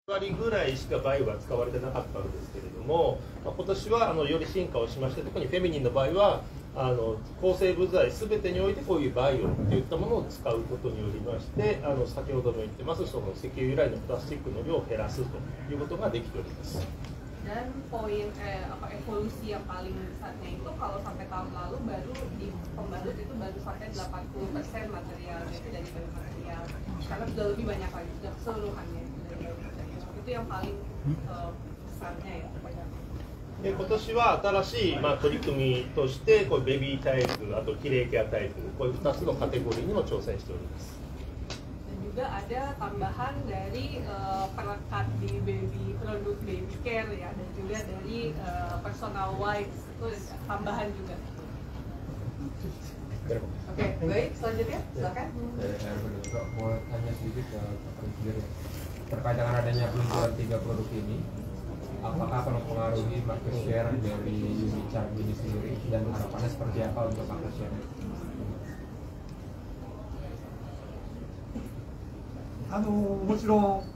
割ぐらいしかバイオは使われてなかったんですけれども、今年はより進化をしまして、特にフェミニンの場合は抗生部材すべてにおいてこういうバイオといったものを使うことによりまして、先ほども言ってますその石油由来のプラスチックの量を減らすということができております。Dan poin evolusi yang paling besarnya itu kalau sampai tahun lalu baru di pembalut itu baru sampai 80% materialnya itu dari bahan material. Sekarang sudah lebih banyak lagi, sudah keseluruhannya dari bahan material. Itu yang paling besarnya ya. 今年は新しい、取り組みとしてこうベビータイプ、あとキレイケアタイプ、こういう2つのカテゴリーにも挑戦しております。Juga ada tambahan dari perekat di produk baby care ya, dan juga dari personal wipes itu tambahan juga. Oke, baik, selanjutnya silakan. Saya mau tanya sedikit ke Pak sendiri terkait dengan adanya peluncuran 3 produk ini, apakah akan mempengaruhi market share dari Unicharm ini sendiri dan harapannya seperti apa untuk market share? もちろん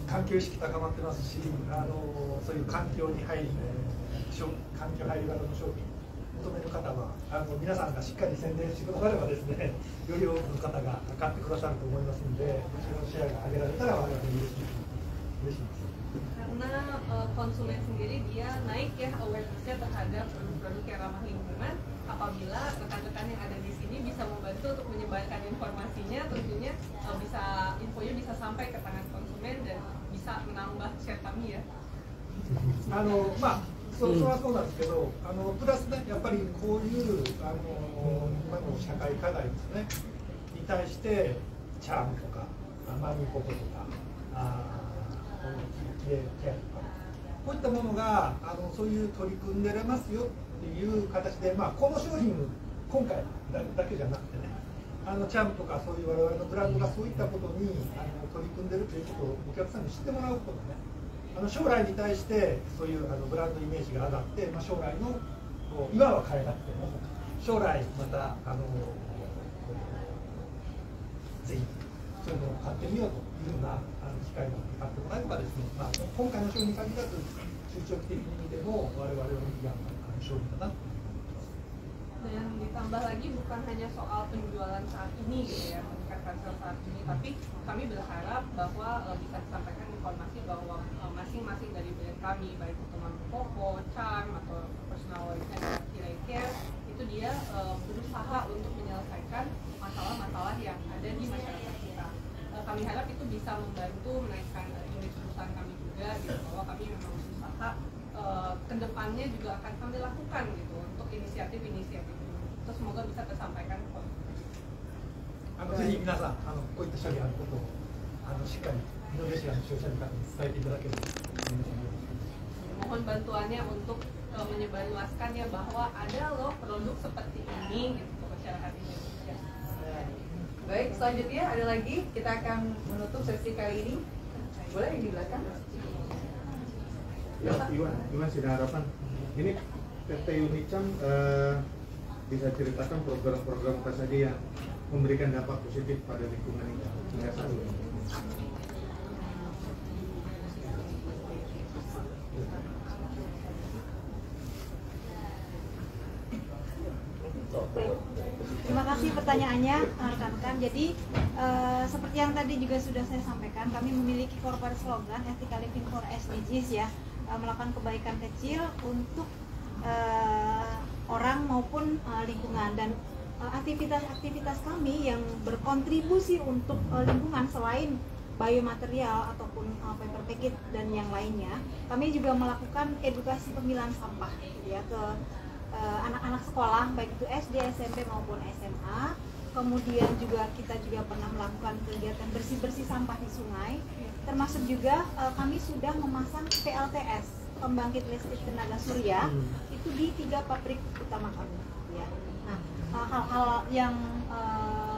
環境意識高まってますし、そういう環境に入り環境入り型の商品求める方は皆さんがしっかり宣伝してくださればですね、より多くの方が買ってくださると思いますので、もちろんシェアが上げられたら我々嬉しいです。Karena konsumen sendiri dia naik ya awareness-nya terhadap produk-produk yang ramah lingkungan. Apabila rekan-rekan yang ada di sini bisa membantu untuk menyebarkan informasinya, tentunya infonya bisa sampai ke tangan konsumen dan bisa menambah share kami ya. それはそうなんですけど、プラスね、やっぱりこういう今の社会課題ですねに対してチャームとかマミココとかキレイケアとかこういったものがそういう取り組んでれますよっていう形で、この商品今回だけじゃなくてね、チャームとかそういう我々のブランドがそういったことに取り組んでるということをお客さんに知ってもらうことね、将来に対してそういうブランドイメージが上がって、将来の今は買えなくても将来またぜひそういうのを買ってみようというような機会を買ってもらえばですね、今回の商品に限らず中長期的に見ても我々の人気が商品だなと。Dan ditambah lagi bukan hanya soal penjualan saat ini gitu ya, meningkatkan sales saat ini, tapi kami berharap bahwa bisa disampaikan informasi bahwa masing-masing dari brand kami, baik itu Mami Koko, Charm atau Personal Wipes dan Kire Care, itu dia berusaha untuk menyelesaikan masalah-masalah yang ada di masyarakat kita. Kami harap itu bisa membantu menaikkan image perusahaan kami juga, gitu, bahwa kami memang berusaha kedepannya juga akan kami lakukan gitu untuk inisiatif-inisiatif ini. Terus semoga bisa tersampaikan kok. ぜひ皆さんこういった処理あることをしっかりイノベーションの消費者の方に伝えていただければ。Mohon bantuannya untuk menyebarluaskan ya bahwa ada loh produk seperti ini gitu ke masyarakat Indonesia. Baik, selanjutnya ada lagi, kita akan menutup sesi kali ini. Boleh yang di belakang? Ya, Iwan Sinar Harapan. Ini PT Unicharm bisa ceritakan program-program apa saja yang memberikan dampak positif pada lingkungan ini hingga saat ini. Terima kasih pertanyaannya rekan-rekan. Jadi seperti yang tadi juga sudah saya sampaikan, kami memiliki corporate slogan Ethical Living for SDGs ya, melakukan kebaikan kecil untuk orang maupun lingkungan, dan aktivitas-aktivitas kami yang berkontribusi untuk lingkungan selain biomaterial ataupun paper packet dan yang lainnya, kami juga melakukan edukasi pemilahan sampah ya ke anak-anak sekolah baik itu SD, SMP maupun SMA. Kemudian juga kita juga pernah melakukan kegiatan bersih-bersih sampah di sungai, termasuk juga kami sudah memasang PLTS, pembangkit listrik tenaga surya, itu di 3 pabrik utama kami ya. Nah, hal-hal yang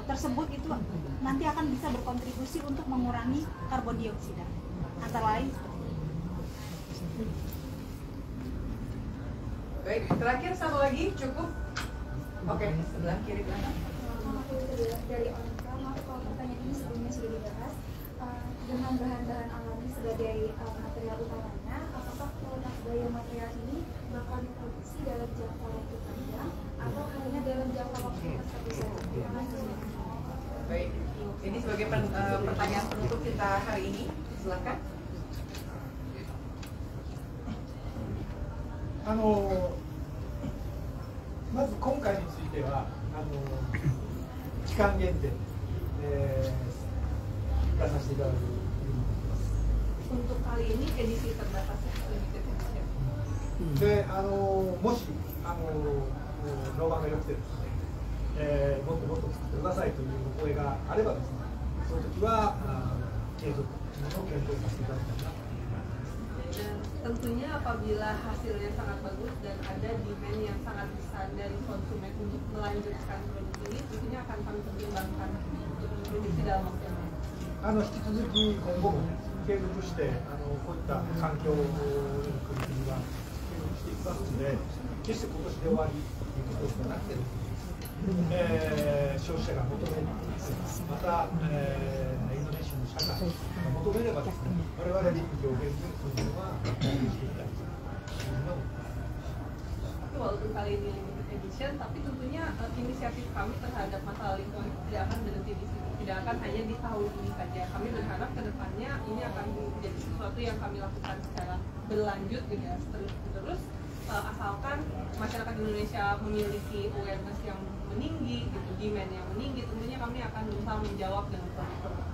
tersebut itu nanti akan bisa berkontribusi untuk mengurangi karbon dioksida antara lain. Baik, terakhir satu lagi cukup. Oke, sebelah kiri belakang. Dari Onika, maaf kalau pertanyaan ini sebelumnya sudah dibahas. dengan bahan-bahan alami sebagai material utamanya, apakah produk biomaterial ini bakal diproduksi dalam jangka waktu panjang atau hanya dalam jangka waktu tertentu saja? Baik, ini sebagai pertanyaan penutup kita hari ini, silakan. まず今回については期間限定、出させていただくというふうに思ってます。 Untuk kali ini edisi terbatas ya, limited edition. でもし評判が良くてですね、もっともっと作ってくださいというお声があればですね、そういう時は継続を検討させていただきたいなと思います。 Dan tentunya apabila hasilnya sangat bagus dan ada demand yang sangat besar dari konsumen untuk melanjutkan produk ini, tentunya akan kami pertimbangkan untuk memproduksi dalam waktu yang lama. 引き続き今後も継続してこういった環境の取り組みは継続していきますので、決して今年で終わりということではなくて消費者が求める、また、インドネシアの社会が求めればですね、我々陸上現在そういうのはしていきたいというのを思います。 Walaupun kali ini limited edition, tapi tentunya inisiatif kami terhadap masalah lingkungan tidak akan berhenti di sini, tidak akan hanya di tahun ini saja. Kami berharap ke depannya ini akan menjadi sesuatu yang kami lakukan secara berlanjut gitu ya, terus asalkan masyarakat Indonesia memiliki awareness yang meninggi, gitu, demand yang meninggi, tentunya kami akan berusaha menjawab dengan produk-produk.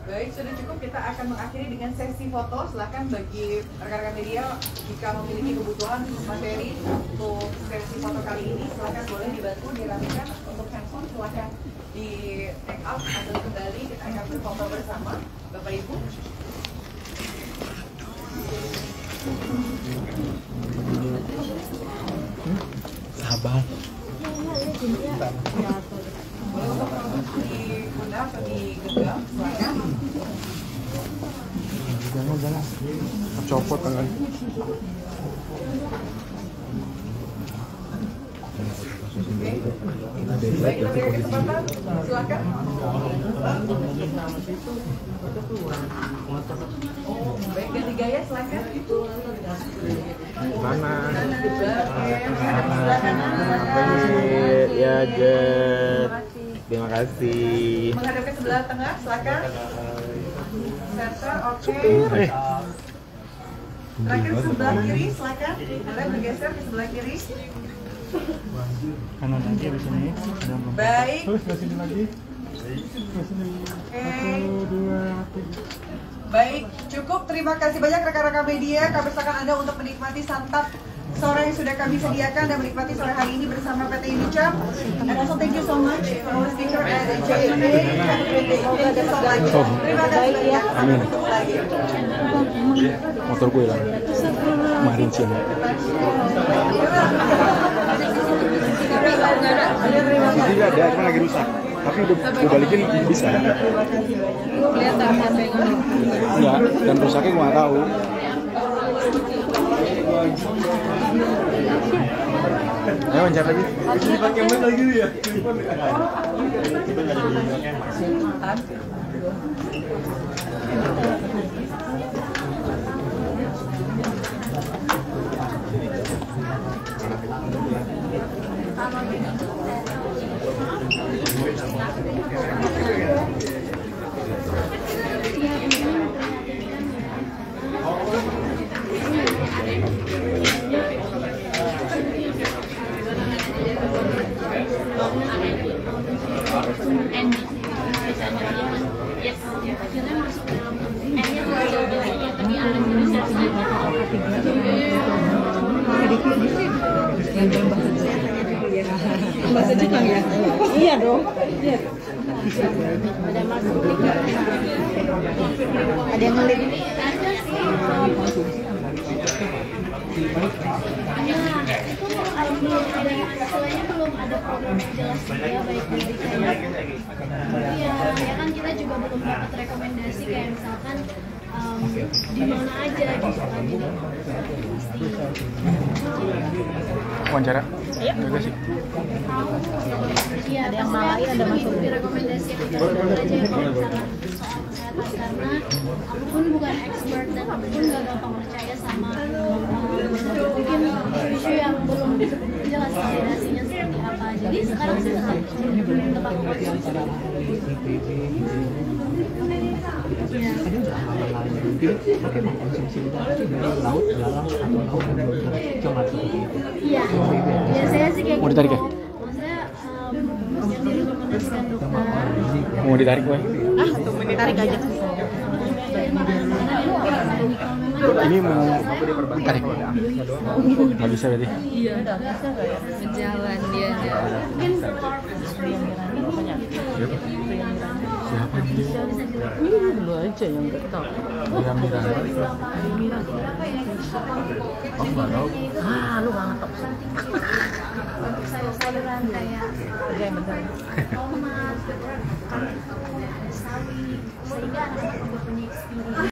Baik, sudah cukup. Kita akan mengakhiri dengan sesi foto. Silakan bagi rekan-rekan media jika memiliki kebutuhan materi untuk sesi foto kali ini, silakan boleh dibantu dirapikan. Untuk handphone silakan di take out atau kembali. Kita akan berfoto bersama, Bapak Ibu. Sabar. Boleh untuk diundang atau digenggam, silakan. Jangan. Copot tangan. Baik, kita beri kesempatan, silakan. Baik, ganti gaya, silakan. Mana? Silakan. Ya, Jet. Terima kasih. Menghadap ke sebelah tengah, silakan. Center, oke. Terakhir ke sebelah kiri, silakan. Boleh bergeser ke sebelah kiri. Kanan lagi di sini. Baik. Terus sini lagi. Oke. Baik, cukup. Terima kasih banyak rekan-rekan media. Kami persilakan Anda untuk menikmati santap sore yang sudah kami sediakan dan menikmati sore hari ini bersama PT Unicam. And also thank you so much for our speaker at JMA. Thank you so much. Terima kasih banyak. Sampai ketemu lagi. Motor gue hilang. Kemarin siang. Tidak ada, cuma lagi rusak. Tapi udah balikin bisa. Kelihatan siapa yang ngomong. Enggak, dan rusaknya gue nggak tahu. Ayo loncat lagi. Pakai mic lagi ya. Bahasa Jepang ya? Iya dong. Iya. Ada masuk. Ada yang ngelit. Ada sih. Istilahnya belum ada program yang jelas ya, baik dari Iya, ya kan kita juga belum dapat rekomendasi kayak misalkan di mana aja gitu kan, jadi pasti. Wawancara? Iya. Enggak sih. Iya, ada yang lain ada masuk di rekomendasi aplikasi aja ya kalau misalkan soal kesehatan, karena aku pun bukan expert dan aku pun nggak gampang percaya sama mungkin isu yang belum jelas validasinya seperti apa. Jadi sekarang sih tetap konsumsi. Iya. Pakai mengkonsumsi udara itu dari laut, dalam atau laut dan cuma seperti itu. Iya. Biasanya sih kayak Mau ditarik ya? Maksudnya yang direkomendasikan dokter. Mau ditarik gue? Tuh ditarik aja. Ini mau ditarik? Nggak bisa berarti? Iya. Berjalan dia aja. Mungkin Siapa dia? Lu aja yang nggak tahu. Mira. Oh nggak tahu. Lu nggak tahu. untuk sayur-sayuran kayak tomat, sawi, sehingga anak-anak juga punya experience